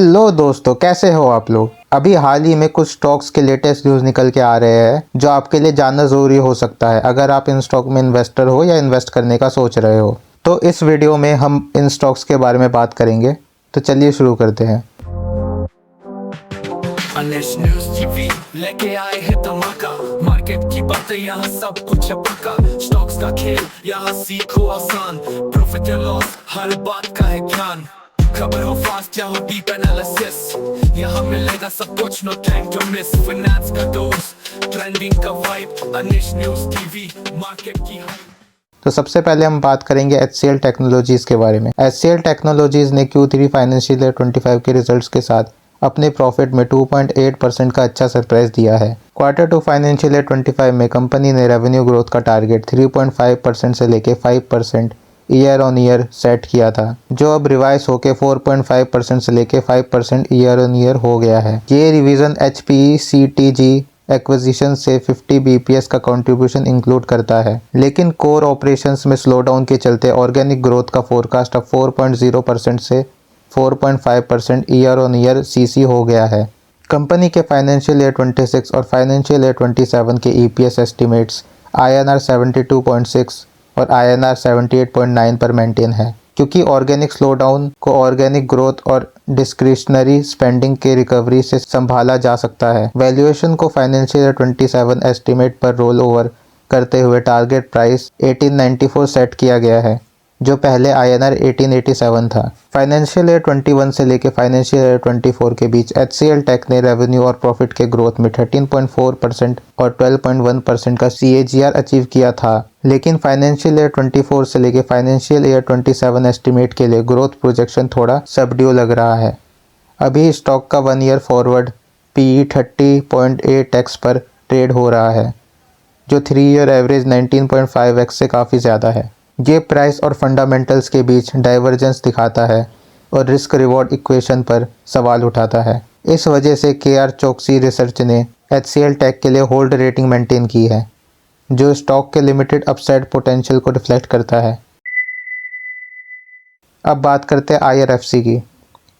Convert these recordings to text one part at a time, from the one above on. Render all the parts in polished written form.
Hello दोस्तों, कैसे हो आप लोग। अभी हाल ही में कुछ स्टॉक्स के लेटेस्ट न्यूज़ निकल के आ रहे हैं जो आपके लिए जानना ज़रूरी हो सकता है अगर आप इन स्टॉक में इन्वेस्टर हो या इन्वेस्ट करने का सोच रहे हो। तो इस वीडियो में हम इन स्टॉक्स के बारे में बात करेंगे। तो चलिए शुरू करते हैं। अनिश न्यूज़ टीवी लेके आए हैं धमाका। मार्केट की बातें यहाँ सब कुछ है पक्का। स्टॉक्स का खेल यहाँ सीखो आसान। प्रॉफिट या लॉस हर बात का है ध्यान। खबर हो फास्ट या हो डीप एनालिसिस, यहाँ मिलेगा सब कुछ, no time to miss. Finance का डोज, ट्रेंडिंग का vibe, Anish news TV market की हाइप। तो सबसे पहले हम बात करेंगे HCL टेक्नोलॉजीज़ के बारे में। HCL टेक्नोलॉजीज़ ने Q3 फाइनेंशियल ईयर 25 के रिजल्ट्स के साथ अपने प्रॉफिट में 2.8% का अच्छा सरप्राइज दिया है। Q2 फाइनेंशियल ईयर 25 में कंपनी ने रेवेन्यू ग्रोथ का टारगेट 3.5% से लेके 5% ईयर ऑन ईयर सेट किया था, जो अब रिवाइज होकर 4.5% से लेके 5% ईयर ऑन ईयर हो गया है। ये रिवीजन HPCTG एक्विजिशन से 50 BPS का कंट्रीब्यूशन इंक्लूड करता है, लेकिन कोर ऑपरेशंस में स्लोडाउन के चलते ऑर्गेनिक ग्रोथ का फोरकास्ट अब 4.0% से 4.5% ईयर ऑन ईयर CC हो गया है। कंपनी के फाइनेंशियल ईयर 26 और फाइनेंशियल ईयर 27 के EPS एस्टिमेट्स INR 72.6 और INR 78.9 पर मेंटेन है, क्योंकि ऑर्गेनिक स्लोडाउन को ऑर्गेनिक ग्रोथ और डिस्क्रिशनरी स्पेंडिंग के रिकवरी से संभाला जा सकता है। वैल्यूएशन को फाइनेंशियल ईयर 27 एस्टिमेट पर रोल ओवर करते हुए टारगेट प्राइस 1894 सेट किया गया है, जो पहले INR 1887 था। फाइनेंशियल ईयर 21 से लेके फाइनेंशियल ईयर 24 के बीच HCL टेक ने रेवेन्यू और प्रॉफिट के ग्रोथ में 13.4% और 12.1% का CAGR अचीव किया था, लेकिन फाइनेंशियल ईयर 24 से लेके फाइनेंशियल ईयर 27 एस्टिमेट के लिए ग्रोथ प्रोजेक्शन थोड़ा सबड्यू लग रहा है। अभी स्टॉक का 1 ईयर फॉरवर्ड PE 30.8x पर ट्रेड हो रहा है, जो 3 ईयर एवरेज 19.5x से काफ़ी ज़्यादा है। ये प्राइस और फंडामेंटल्स के बीच डाइवर्जेंस दिखाता है और रिस्क रिवॉर्ड इक्वेशन पर सवाल उठाता है। इस वजह से KR चौकसी रिसर्च ने HCL टेक के लिए होल्ड रेटिंग मेंटेन की है, जो स्टॉक के लिमिटेड अपसाइड पोटेंशियल को रिफ्लेक्ट करता है। अब बात करते हैं IRFC की।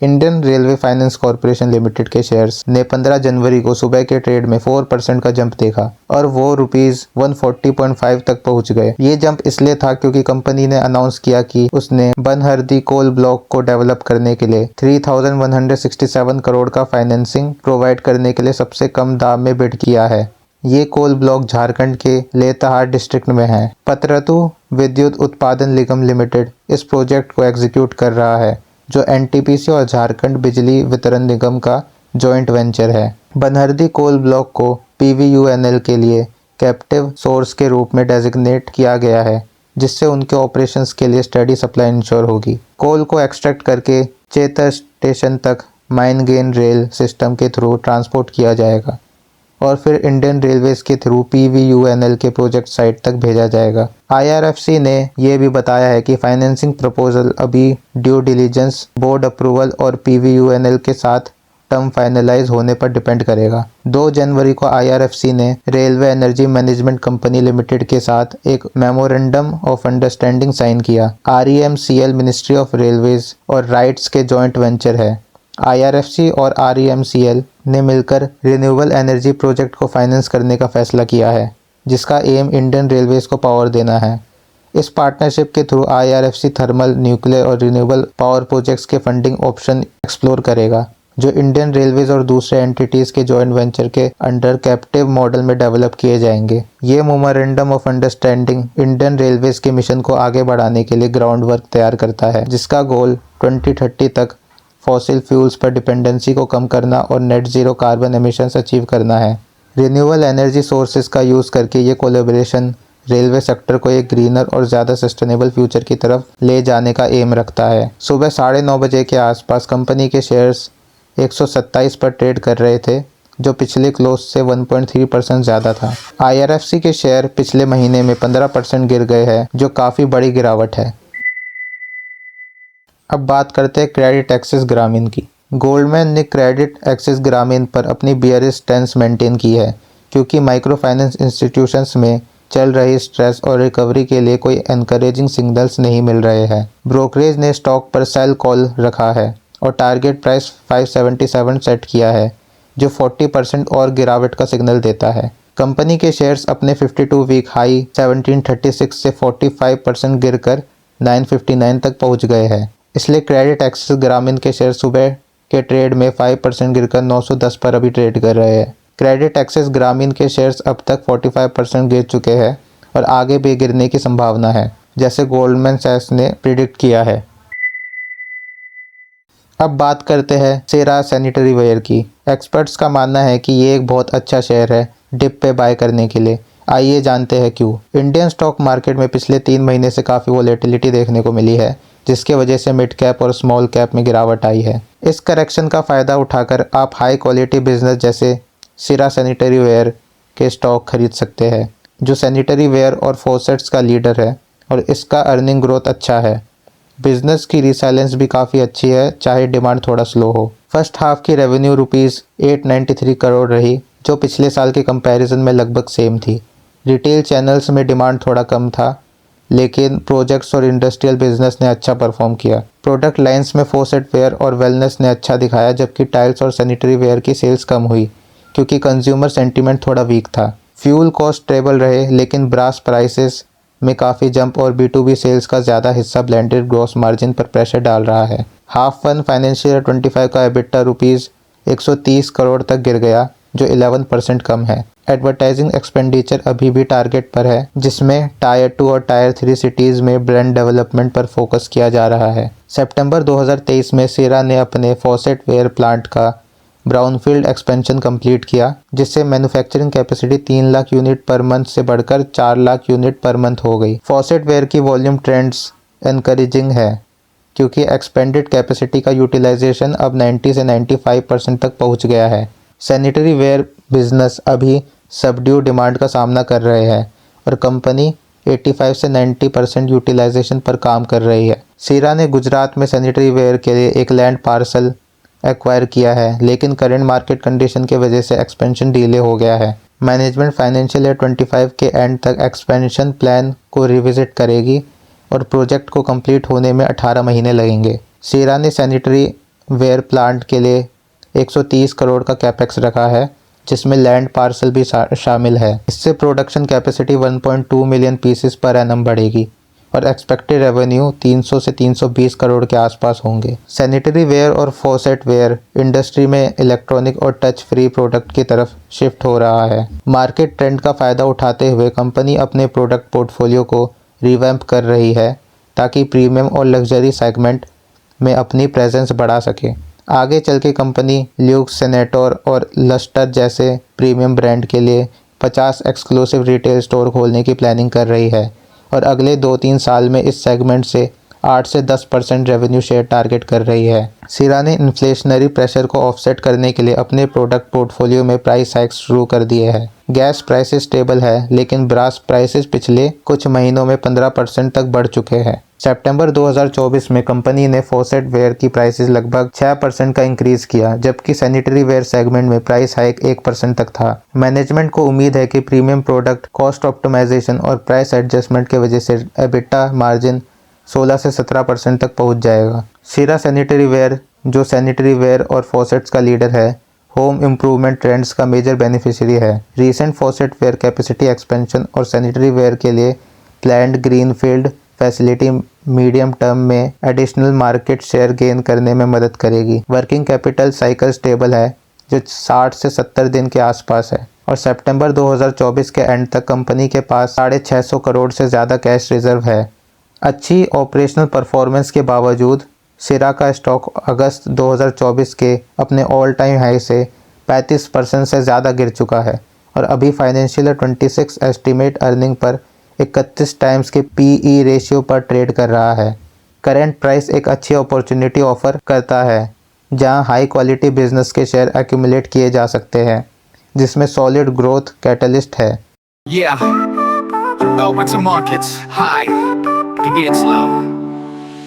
Indian railway finance corporation limited के शेयर्स ने 15 जनवरी को सुबह के ट्रेड में 4% का जंप देखा और वो ₹140.5 तक पहुंच गए। ये जंप इसलिए था क्योंकि कंपनी ने अनाउंस किया कि उसने बनहरदी कोल ब्लॉक को डेवलप करने के लिए 3167 करोड़ का फाइनेंसिंग प्रोवाइड करने के लिए सबसे कम दाम में बिड किया है। ये कोल ब्लॉक झारखंड के लेताहार डिस्ट्रिक्ट में है। पतरतु विद्युत उत्पादन निगम लिमिटेड इस प्रोजेक्ट को एग्जीक्यूट कर रहा है, जो NTPC और झारखंड बिजली वितरण निगम का जॉइंट वेंचर है। बनहरदी कोल ब्लॉक को PVUNL के लिए कैप्टिव सोर्स के रूप में डेजिग्नेट किया गया है, जिससे उनके ऑपरेशंस के लिए स्टेडी सप्लाई इंश्योर होगी। कोल को एक्सट्रैक्ट करके चेतर स्टेशन तक माइन गेन रेल सिस्टम के थ्रू ट्रांसपोर्ट किया जाएगा और फिर इंडियन रेलवेज के थ्रू PVUNL के प्रोजेक्ट साइट तक भेजा जाएगा। IRFC ने यह भी बताया है कि फाइनेंसिंग प्रपोजल अभी ड्यू डिलीजेंस, बोर्ड अप्रूवल और PVUNL के साथ टर्म फाइनलाइज होने पर डिपेंड करेगा। 2 जनवरी को IRFC ने railway energy management company limited के साथ एक मेमोरेंडम ऑफ अंडरस्टैंडिंग साइन किया। REMCL मिनिस्ट्री ऑफ रेलवेज और राइट्स के जॉइंट वेंचर है। IRFC और REMCL ने मिलकर रिन्यूएबल एनर्जी प्रोजेक्ट को फाइनेंस करने का फैसला किया है, जिसका एम इंडियन रेलवेज को पावर देना है। इस पार्टनरशिप के थ्रू IRFC थर्मल, न्यूक्लियर और रिन्यूएबल पावर प्रोजेक्ट्स के फंडिंग ऑप्शन एक्सप्लोर करेगा, जो इंडियन रेलवेज और दूसरे एंटिटीज के जॉइंट वेंचर के अंडर कैप्टिव मॉडल में डेवलप किए जाएंगे। ये memorandum of understanding Indian railways के मिशन को आगे बढ़ाने के लिए ग्राउंड वर्क तैयार करता है, जिसका गोल 2030 तक फॉसिल फ्यूल्स पर डिपेंडेंसी को कम करना और net zero carbon emissions achieve करना है। रिन्यूएबल एनर्जी सोर्सेज का यूज़ करके ये कोलैबोरेशन रेलवे सेक्टर को एक ग्रीनर और ज़्यादा सस्टेनेबल फ्यूचर की तरफ ले जाने का एम रखता है। सुबह 9:30 बजे के आसपास कंपनी के शेयर्स 127 पर ट्रेड कर रहे थे, जो पिछले क्लोज से 1.3% ज़्यादा था। IRFC के शेयर पिछले महीने में 15% गिर गए हैं, जो काफ़ी बड़ी गिरावट है। अब बात करते हैं क्रेडिट एक्सिस ग्रामीण की। गोल्डमैन ने क्रेडिट एक्सिस ग्रामीण पर अपनी बियरिश स्टैंस मेंटेन की है, क्योंकि माइक्रो फाइनेंस इंस्टीट्यूशंस में चल रही स्ट्रेस और रिकवरी के लिए कोई एनकरेजिंग सिग्नल्स नहीं मिल रहे हैं। ब्रोकरेज ने स्टॉक पर सेल कॉल रखा है और टारगेट प्राइस 577 सेट किया है, जो 40% और गिरावट का सिग्नल देता है। कंपनी के शेयर्स अपने 52 वीक हाई 1736 से 45% गिरकर 959 तक पहुंच गए हैं। इसलिए क्रेडिट एक्सेस ग्रामीण के शेयर सुबह के ट्रेड में 5% गिरकर 910 पर अभी ट्रेड कर रहे हैं। क्रेडिट एक्सेस ग्रामीण के शेयर्स अब तक 45% गिर चुके हैं और आगे भी गिरने की संभावना है, जैसे गोल्डमैन सैक्स ने प्रिडिक्ट किया है। अब बात करते हैं सेरा सैनिटरी वेयर की। एक्सपर्ट्स का मानना है कि ये एक बहुत अच्छा शेयर है डिप पे बाय करने के लिए। आइए जानते हैं क्यों। इंडियन स्टॉक मार्केट में पिछले 3 महीने से काफ़ी वोलेटिलिटी देखने को मिली है, जिसके वजह से मिड कैप और स्मॉल कैप में गिरावट आई है। इस करेक्शन का फ़ायदा उठाकर आप हाई क्वालिटी बिजनेस जैसे सेरा सैनिटरी वेयर के स्टॉक खरीद सकते हैं, जो सैनिटरी वेयर और फॉसेट्स का लीडर है और इसका अर्निंग ग्रोथ अच्छा है। बिजनेस की रिसाइलेंस भी काफ़ी अच्छी है, चाहे डिमांड थोड़ा स्लो हो। फर्स्ट हाफ की रेवेन्यू रुपीज़ 893 करोड़ रही, जो पिछले साल के कंपैरिजन में लगभग सेम थी। रिटेल चैनल्स में डिमांड थोड़ा कम था, लेकिन प्रोजेक्ट्स और इंडस्ट्रियल बिजनेस ने अच्छा परफॉर्म किया। प्रोडक्ट लाइंस में फॉसेट वेयर और वेलनेस ने अच्छा दिखाया, जबकि टाइल्स और सैनिटरी वेयर की सेल्स कम हुई क्योंकि कंज्यूमर सेंटीमेंट थोड़ा वीक था। फ्यूल कॉस्ट स्टेबल रहे, लेकिन ब्रास प्राइसेस में काफ़ी जंप और B2B सेल्स का ज़्यादा हिस्सा ब्लेंडेड ग्रॉस मार्जिन पर प्रेशर डाल रहा है। हाफ 1 फाइनेंशियल ईयर 25 का एबिटा रुपीज़ 130 करोड़ तक गिर गया, जो 11% कम है। एडवर्टाइजिंग एक्सपेंडिचर अभी भी टारगेट पर है, जिसमें टायर 2 और टायर 3 सिटीज़ में ब्रांड डेवलपमेंट पर फोकस किया जा रहा है। सितंबर 2023 में सेरा ने अपने फॉसेट वेयर प्लांट का ब्राउनफील्ड एक्सपेंशन कंप्लीट किया, जिससे manufacturing capacity 3 lakh unit per month से बढ़कर 4 लाख यूनिट पर मंथ हो गई। फॉसेट वेयर की वॉल्यूम ट्रेंड्स एनकरेजिंग है, क्योंकि एक्सपेंडेड कैपेसिटी का यूटिलाइजेशन अब 90 से 95% तक पहुंच गया है। सैनिटरी वेयर बिजनेस अभी सबड्यू डिमांड का सामना कर रहे हैं और कंपनी 85 से 90% यूटिलाइजेशन पर काम कर रही है। सेरा ने गुजरात में सैनिटरी वेयर के लिए एक लैंड पार्सल एक्वायर किया है, लेकिन करंट मार्केट कंडीशन की वजह से एक्सपेंशन डिले हो गया है। मैनेजमेंट फाइनेंशियल ईयर 25 के एंड तक एक्सपेंशन प्लान को रिविजिट करेगी और प्रोजेक्ट को कंप्लीट होने में 18 महीने लगेंगे। सेरा ने सैनिटरी वेयर प्लांट के लिए 130 करोड़ का कैपेक्स रखा है, जिसमें लैंड पार्सल भी शामिल है। इससे production capacity 1.2 million pieces per annum बढ़ेगी और एक्सपेक्टेड रेवेन्यू 300 से 320 करोड़ के आसपास होंगे। सैनिटरी वेयर और फॉसेट वेयर इंडस्ट्री में इलेक्ट्रॉनिक और टच फ्री प्रोडक्ट की तरफ शिफ्ट हो रहा है। मार्केट ट्रेंड का फ़ायदा उठाते हुए कंपनी अपने प्रोडक्ट पोर्टफोलियो को रिवैम्प कर रही है, ताकि प्रीमियम और लग्जरी सेगमेंट में अपनी प्रेजेंस बढ़ा सके। आगे चल के कंपनी ल्यूक्स, सेनेटोर और लस्टर जैसे प्रीमियम ब्रांड के लिए 50 एक्सक्लूसिव रिटेल स्टोर खोलने की प्लानिंग कर रही है और अगले 2-3 साल में इस सेगमेंट से 8 से 10% रेवेन्यू शेयर टारगेट कर रही है। सेरा ने इन्फ्लेशनरी प्रेशर को ऑफसेट करने के लिए अपने प्रोडक्ट पोर्टफोलियो में प्राइस हाइक्स शुरू कर दिए हैं। गैस प्राइसेस स्टेबल है, लेकिन ब्रास प्राइसेस पिछले कुछ महीनों में 15% तक बढ़ चुके हैं। सितंबर 2024 में कंपनी ने फॉसेट वेयर की प्राइसेस लगभग 6% का इंक्रीज किया, जबकि सैनिटरी वेयर सेगमेंट में प्राइस हाइक 1% तक था। मैनेजमेंट को उम्मीद है कि प्रीमियम प्रोडक्ट, कॉस्ट ऑप्टिमाइजेशन और प्राइस एडजस्टमेंट की वजह से एबिटा मार्जिन 16 से 17% तक पहुंच जाएगा। सेरा सैनिटरी वेयर, जो सैनिटरी वेयर और फॉसेट्स का लीडर है, होम इम्प्रूवमेंट ट्रेंड्स का मेजर बेनिफिशियरी है। Recent faucet ware capacity expansion और सैनिटरी वेयर के लिए planned greenfield facility medium term में एडिशनल मार्केट शेयर गेन करने में मदद करेगी। वर्किंग कैपिटल साइकिल स्टेबल है, जो 60 से 70 दिन के आसपास है और सितंबर 2024 के एंड तक कंपनी के पास 650 करोड़ से ज़्यादा कैश रिजर्व है। अच्छी ऑपरेशनल परफॉर्मेंस के बावजूद सेरा का स्टॉक अगस्त 2024 के अपने ऑल टाइम हाई से 35% से ज़्यादा गिर चुका है और अभी financial year 26 estimate earning per 31 times के PE रेशियो पर ट्रेड कर रहा है। करंट प्राइस एक अच्छी अपॉर्चुनिटी ऑफर करता है, जहां हाई क्वालिटी बिजनेस के शेयर एक्यूमुलेट किए जा सकते हैं, जिसमें सॉलिड ग्रोथ कैटलिस्ट है। Yeah, but the market's high, it's low.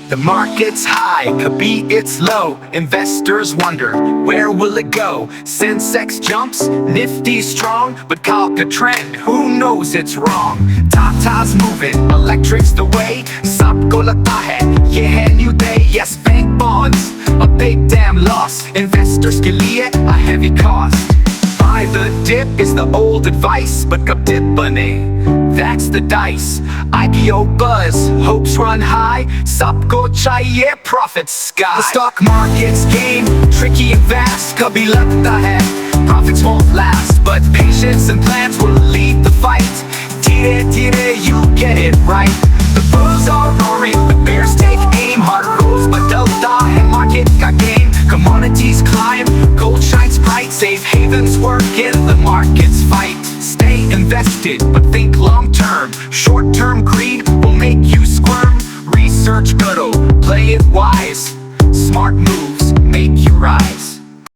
The market's high, could be it's low. Investors wonder, where will it go? Sensex jumps, Nifty strong, but calc a trend, who knows it's wrong? Tata's moving, electric's the way, sabko lagta hai, ye hai new day. Yes, bank bonds, a big damn loss. Investors के लिए a heavy cost. Buy the dip is the old advice, but कब dip बने, that's the dice. IPO buzz, hopes run high, सबको चाहिए profit sky. The stock market's game, tricky and vast. कभी लगता है profits won't last, but patience and plans will lead the fight. धीरे धीरे you get it right. The bulls are roaring, the bears take aim. Hard rules बदलता है market का game. Commodities climb, gold shines bright. Safe havens work in the market's fight. Stay invested, but think long term. Short term greed will make you squirm. Research good, play it wise. Smart moves make you rise.